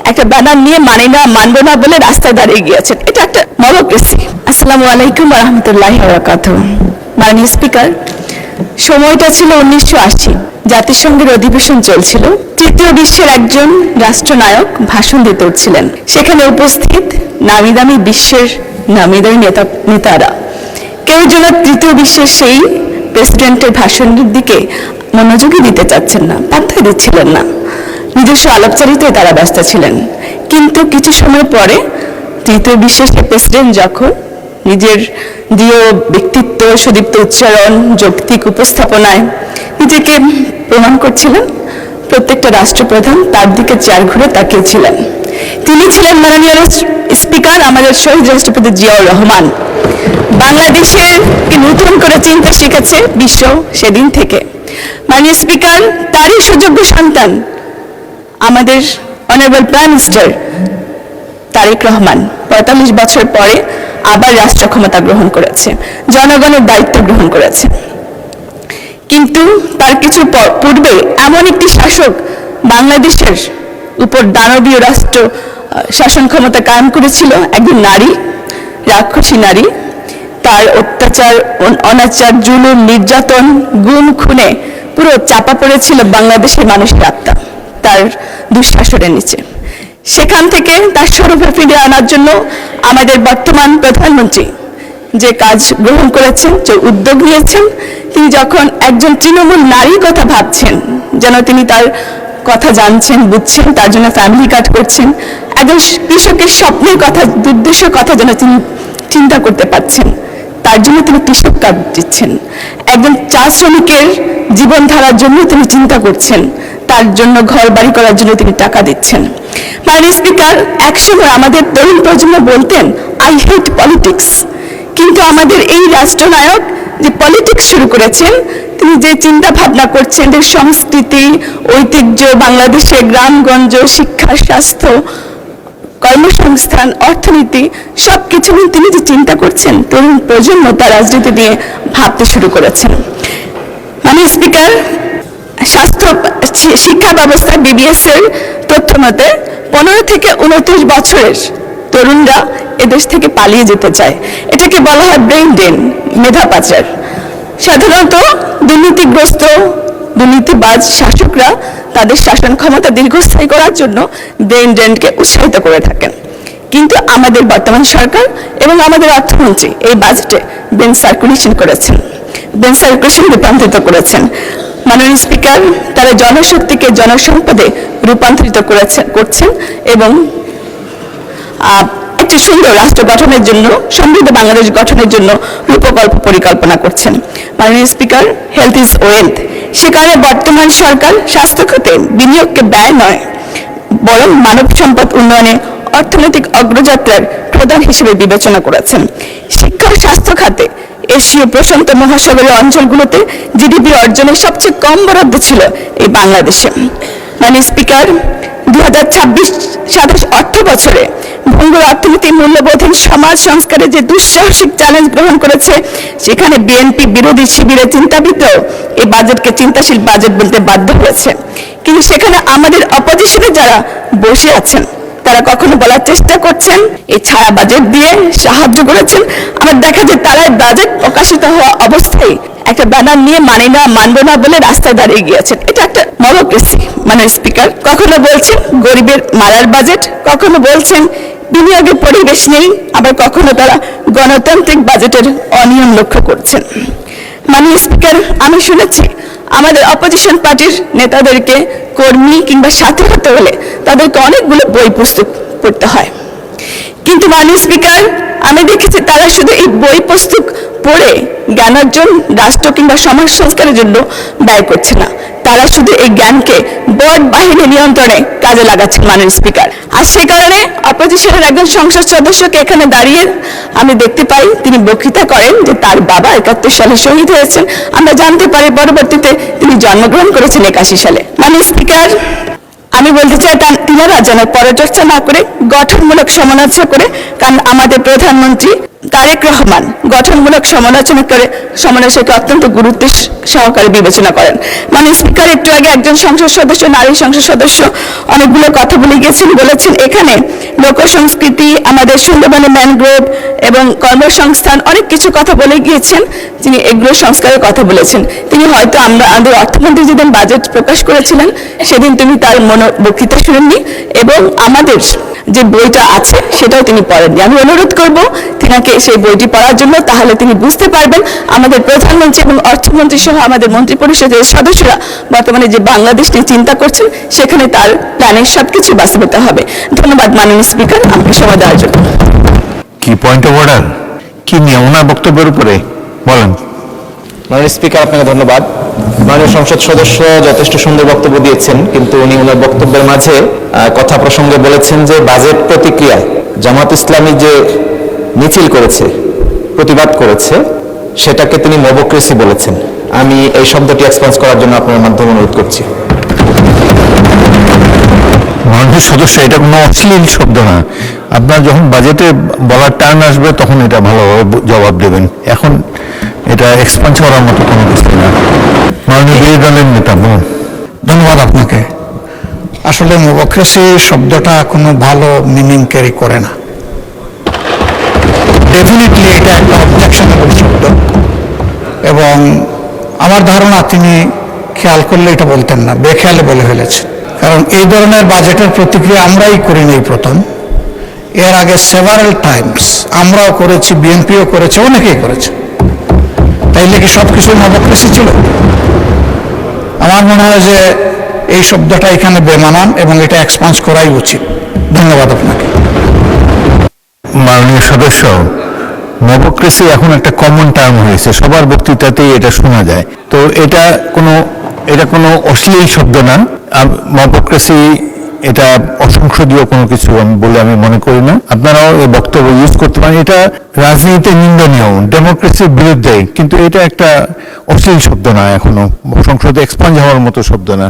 একটা ব্যানার নিয়ে মানবো না বলে রাস্তায় দাঁড়িয়ে গিয়েছেন। এটা একটা ডেমোক্রেসি। আসসালামু আলাইকুম ওয়া রাহমাতুল্লাহি ওয়া বারাকাতুহু। মাননীয় স্পিকার, সময়টা ছিল 1980, জাতিসংঘের অধিবেশন চলছিল। তৃতীয় বিশ্বের একজন রাষ্ট্রনায়ক ভাষণ দিতে উঠছিলেন। সেখানে উপস্থিত নামি দামি বিশ্বের নামি দামি নেতারা কেউ যেন তৃতীয় বিশ্বের সেই প্রেসিডেন্টের ভাষণের দিকে মনোযোগী দিতে চাচ্ছেন না, পাত্তা দিচ্ছিলেন না। নিজস্ব আলাপচারিতায় তারা ব্যস্ত ছিলেন। কিন্তু কিছু সময় পরে তৃতীয় বিশ্বের সেই প্রেসিডেন্ট যখন নিজের দৃঢ় ব্যক্তিত্ব, সুদীপ্ত উচ্চারণ, যৌক্তিক উপস্থাপনায় নিজেকে প্রমাণ করছিলেন, প্রত্যেকটা রাষ্ট্রপ্রধান তার দিকে চেয়ার ঘুরে তাকিয়েছিলেন। তিনি ছিলেন মাননীয় স্পিকার আমাদের শহীদ রাষ্ট্রপতি জিয়াউর রহমান। বাংলাদেশের নতুন করে চিন্তা শিখেছে বিশ্ব সেদিন থেকে। মাননীয় স্পিকার, তারই সুযোগ্য সন্তান আমাদের honourable prime minister Tarique Rahman 45 বছর পরে আবার রাষ্ট্র ক্ষমতা গ্রহণ করেছে, জনগণের দায়িত্ব গ্রহণ করেছে। কিন্তু তার কিছু পূর্বে এমন একটি শাসক বাংলাদেশের উপর দানবীয় রাষ্ট্র শাসন ক্ষমতা কায়েম করেছিল, একজন নারী, রাক্ষসী নারী। তার অত্যাচার, অনাচার, জুলুম, নির্যাতন, গুম, খুনে পুরো চাপা পড়েছিল বাংলাদেশের মানুষের আত্মা তার দুঃশাসনের নিচে। সেখান থেকে তার স্বরূপে ফিরিয়ে আনার জন্য আমাদের বর্তমান প্রধানমন্ত্রী যে কাজ গ্রহণ করেছেন, যে উদ্যোগ নিয়েছেন, তিনি যখন একজন তৃণমূল নারীর কথা ভাবছেন, যেন তিনি তার কথা জানছেন, বুঝছেন, তার জন্য ফ্যামিলি কাট করছেন, একজন কৃষকের স্বপ্নের কথা, দুর্দেশের কথা যেন তিনি চিন্তা করতে পারছেন, তার জন্য তিনি কৃষক কার্ড দিচ্ছেন। একজন চা শ্রমিকের জীবনধারার জন্য তিনি চিন্তা করছেন, তার জন্য ঘর বাড়ি করার জন্য তিনি টাকা দিচ্ছেন। মাননীয় স্পিকার, একসময় আমাদের তরুণ প্রজন্ম বলতেন আই হেট পলিটিক্স, কিন্তু আমাদের এই রাষ্ট্রনায়ক যে পলিটিক্স শুরু করেছেন, তিনি যে চিন্তা ভাবনা করছেন, যে সংস্কৃতি, ঐতিহ্য, বাংলাদেশের গ্রামগঞ্জ, শিক্ষা, স্বাস্থ্য, কর্মসংস্থান, অর্থনীতি সবকিছু নিয়ে তিনি যে চিন্তা করছেন, তরুণ প্রজন্ম তার রাজনীতি নিয়ে ভাবতে শুরু করেছেন। মাননীয় স্পিকার, স্বাস্থ্য শিক্ষা ব্যবস্থা বিবিএস এর তথ্য মতে 15 থেকে 29 বছরের তরুণরা এদেশ থেকে পালিয়ে যেতে চায়। এটাকে বলা হয় ব্রেইন ড্রেন, মেধা পাচার। সাধারণত দুর্নীতিগ্রস্ত, দুর্নীতিবাজ শাসকরা তাদের শাসন ক্ষমতা দীর্ঘস্থায়ী করার জন্য ব্রেইন ড্রেনকে উৎসাহিত করে থাকেন। কিন্তু আমাদের বর্তমান সরকার এবং আমাদের অর্থমন্ত্রী এই বাজেটে ব্রেন সার্কুলেশন করেছেন, ব্রেন সার্কুলেশন রূপান্তরিত করেছেন। মাননীয় স্পিকার, তারা জনশক্তিকে জনসম্পদে রূপান্তরিত করছেন এবং একটি সুন্দর রাষ্ট্র গঠনের জন্য, সমৃদ্ধ বাংলাদেশ গঠনের জন্য রূপকল্প পরিকল্পনা করছেন। মাননীয় স্পিকার, হেলথ ইজ ওয়েলথ। সে কারণে বর্তমান সরকার স্বাস্থ্য খাতে বিনিয়োগকে ব্যয় নয়, বরং মানব সম্পদ উন্নয়নে অর্থনৈতিক অগ্রযাত্রার প্রধান হিসেবে বিবেচনা করেছেন। শিক্ষা ও স্বাস্থ্য খাতে এশীয় প্রশান্ত মহাসাগরীয় অঞ্চলগুলোতে জিডিপি অর্জনের সবচেয়ে কম বরাদ্দ ছিল এই বাংলাদেশে। মাননীয় স্পিকার, 2026-27 অর্থ বছরে ভঙ্গুর অর্থনীতি, মূল্যবোধহীন সমাজ সংস্কারে যে দুঃসাহসিক চ্যালেঞ্জ গ্রহণ করেছে, সেখানে বিএনপি বিরোধী শিবিরের চিন্তাবিদরাও এই বাজেটকে চিন্তাশীল বাজেট বলতে বাধ্য হয়েছে। কিন্তু সেখানে আমাদের অপোজিশনে যারা বসে আছেন, তারা কখনো বলার চেষ্টা করছেন এই ছায়া বাজেট দিয়ে সাহায্য করেছেন। আমার দেখা যায় তারা বাজেট প্রকাশিত হওয়া অবস্থায় একটা ব্যানার নিয়ে মানবো না বলে রাস্তায় দাঁড়িয়ে গিয়েছেন। এটা একটা ডেমোক্রেসি। মাননীয় স্পিকার, কখনো বলছেন গরিবের মারার বাজেট, কখনো বলছেন বিনিয়োগের পরিবেশ নেই, আবার কখনো তারা গণতান্ত্রিক বাজেটের অনিয়ম লক্ষ্য করছেন। মাননীয় স্পিকার, আমি শুনেছি আমাদের অপোজিশন পার্টির নেতাদেরকে কর্মী কিংবা সাথী হতে হলে তাদেরকে অনেকগুলো বই পুস্তক পড়তে হয়। কিন্তু মাননীয় স্পিকার, আমি দেখেছি তারা শুধু এই বই পুস্তক পড়ে জ্ঞান অর্জন, রাষ্ট্র কিংবা সমাজ সংস্কারের জন্য ব্যয় করছে না, তারা শুধু এই জ্ঞানকে বড় বাহিনী নিয়ন্ত্রণে কাজে লাগাচ্ছেন। মাননীয় স্পিকার, আর সে কারণে অপোজিশনের একজন সংসদ সদস্যকে এখানে দাঁড়িয়ে আমি দেখতে পাই, তিনি বক্তৃতা করেন যে তার বাবা 71 সালে শহীদ হয়েছেন। আমরা জানতে পারি পরবর্তীতে তিনি জন্মগ্রহণ করেছেন 81 সালে। মাননীয় স্পিকার, আমি বলতে চাই তিনারা যেন পরচর্চা না করে গঠনমূলক সমালোচনা করে, কারণ আমাদের প্রধানমন্ত্রী তারেক রহমান গঠনমূলক সমালোচনাকে অত্যন্ত গুরুত্ব সহকারে বিবেচনা করেন। মানে স্পিকার একটু আগে একজন সংসদ সদস্য, নারী সংসদ সদস্য অনেকগুলো কথা বলে গিয়েছেন, বলেছেন এখানে লোকসংস্কৃতি, আমাদের সুন্দরবনের ম্যানগ্রোভ এবং কর্মসংস্থান অনেক কিছু কথা বলে গিয়েছেন। তিনি এগুলো সংস্কারের কথা বলেছেন। তিনি হয়তো আমাদের অর্থমন্ত্রী যেদিন বাজেট প্রকাশ করেছিলেন সেদিন তিনি তার বক্তৃতা শুনেননি এবং আমাদের যে বইটা আছে সেটাও তিনি পড়েননি। আমি অনুরোধ করব তিনাকে সেই বইটি পড়ার জন্য, তাহলে তিনি বুঝতে পারবেন আমাদের প্রধানমন্ত্রী এবং অর্থমন্ত্রী সহ আমাদের মন্ত্রী পরিষদের সদস্যরা বর্তমানে যে বাংলাদেশ নিয়ে চিন্তা করছেন সেখানে তার প্ল্যানের সবকিছু বাস্তবায়িত হবে। ধন্যবাদ মাননীয় স্পিকার আমাকে সময় দেওয়ার জন্য। কি পয়েন্ট অফ অর্ডার, কি নিয়ে ওনার বক্তব্যের উপরে বলেন। মাননীয় স্পিকার, আপনাকে ধন্যবাদ। মাননীয় সংসদ সদস্য যথেষ্ট সুন্দর বক্তব্য দিয়েছেন, কিন্তু উনি ওনার বক্তব্যের মাঝে কথা প্রসঙ্গে বলেছেন যে বাজেট প্রতিক্রিয়ায় জামাত ইসলামী যে মিছিল করেছে, প্রতিবাদ করেছে, সেটাকে তিনি মবক্রেসি বলেছেন। আমি এই শব্দটি এক্সপেন্স করার জন্য আপনার মাধ্যমে অনুরোধ করছি। মাননীয় সদস্য, এটা কোনো অশ্লীল শব্দ না। আপনার যখন বাজেটে বলার টার্ন আসবে তখন এটা ভালোভাবে জবাব দেবেন। এখন এটা এক্সপেন্স করার মতো কোনো কিছু না। মাননীয় বিরোধী দলের নেতা বলুন। ধন্যবাদ আপনাকে। আসলে মোবক্রেসি শব্দটা কোনো ভালো মিনিং ক্যারি করে না। ডেফিনেটলি এটা একটা অবজেকশনেবল শব্দ এবং আমার ধারণা তিনি খেয়াল করলে এটা বলতেন না, বেখেয়ালে বলে ফেলেছেন। কারণ এই ধরনের বাজেটের প্রতিক্রিয়া আমরাই করিনি এই প্রথম। এর আগে সেভারাল টাইমস আমরাও করেছি, বিএনপিও করেছে, অনেকেই করেছে। তাইলে কি সব কিছুই মোবক্রেসি ছিল? আমার মনে হয় যে এই শব্দটা এখানে বেমানান এবং এটা এক্সপান্স করাই উচিত। ধন্যবাদ আপনাকে। মাননীয় সদস্য, মবক্রেসি এখন একটা কমন টার্ম হয়েছে, সবার বক্তৃতাতেই এটা শোনা যায়। তো এটা কোনো অশ্লীল শব্দ না। মবক্রেসি এটা অসংসদীয় কোনো কিছু বলে আমি মনে করি না। আপনারাও এই বক্তব্য ইউজ করতে পারেন। এটা রাজনীতিতে নিন্দনীয়, ডেমোক্রেসির বিরুদ্ধে, কিন্তু এটা একটা অশ্লীল শব্দ না, এখনো সংসদে এক্সপান্স হওয়ার মতো শব্দ না।